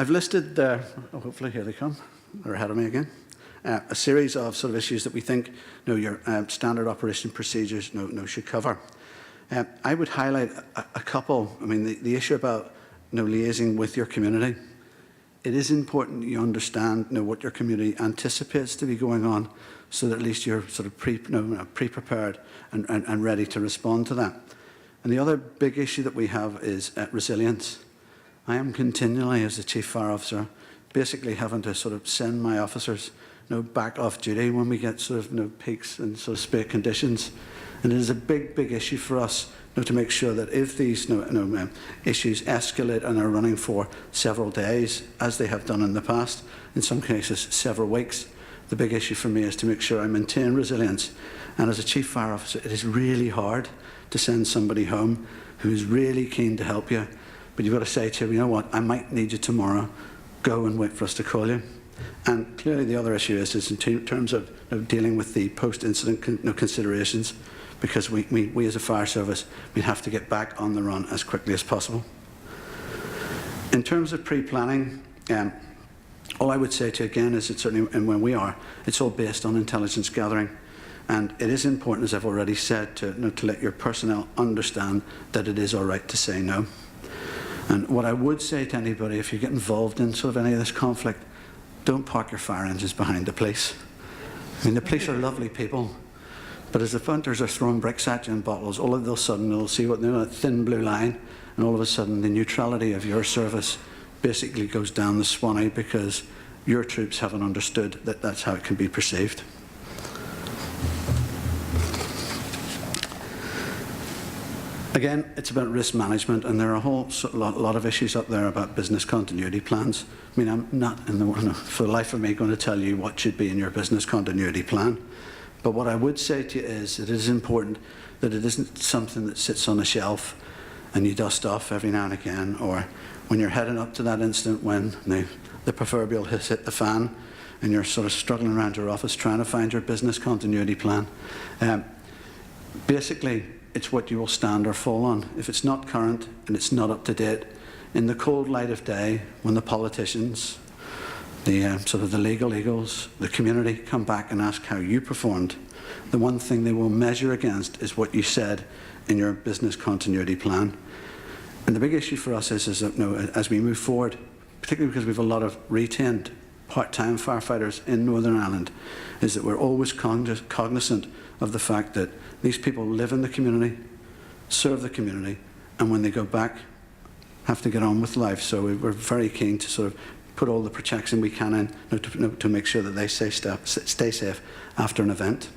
I've listed there, hopefully here they come, they're ahead of me again, a series of sort of issues that we think your standard operation procedures should cover. I would highlight a couple. I mean, the issue about liaising with your community. It is important that you understand what your community anticipates to be going on, so that at least you're sort of pre-prepared and ready to respond to that. And the other big issue that we have is resilience. I am continually, as the Chief Fire Officer, basically having to sort of send my officers back off duty when we get sort of peaks and sort of spare conditions. And it is a big issue for us to make sure that if these issues escalate and are running for several days, as they have done in the past, in some cases several weeks, the big issue for me is to make sure I maintain resilience. And as a Chief Fire Officer, it is really hard to send somebody home who is really keen to help you, but you've got to say to him, you know what, I might need you tomorrow, go and wait for us to call you. And clearly the other issue is in terms of dealing with the post-incident considerations, because we as a fire service, we have to get back on the run as quickly as possible. In terms of pre-planning, all I would say to you again is that certainly, and when we are, it's all based on intelligence gathering. And it is important, as I've already said, to let your personnel understand that it is all right to say no. And what I would say to anybody, if you get involved in sort of any of this conflict, don't park your fire engines behind the police. I mean, the police are lovely people, but as the punters are throwing bricks at you and bottles, all of a sudden they'll see what a thin blue line, and all of a sudden the neutrality of your service basically goes down the swanny because your troops haven't understood that that's how it can be perceived. Again, it's about risk management, and there are a whole lot of issues up there about business continuity plans. I mean, I'm not, for the life of me, going to tell you what should be in your business continuity plan. But what I would say to you is that it is important that it isn't something that sits on a shelf and you dust off every now and again, or when you're heading up to that instant when the proverbial has hit the fan and you're sort of struggling around your office trying to find your business continuity plan. Basically, it's what you will stand or fall on. If it's not current and it's not up to date, in the cold light of day, when the politicians, the sort of the legal eagles, the community come back and ask how you performed, the one thing they will measure against is what you said in your business continuity plan. And the big issue for us is that as we move forward, particularly because we have a lot of retained part-time firefighters in Northern Ireland, is that we're always cognizant of the fact that these people live in the community, serve the community, and when they go back, have to get on with life. So we're very keen to sort of put all the protection we can in to make sure that they stay safe after an event.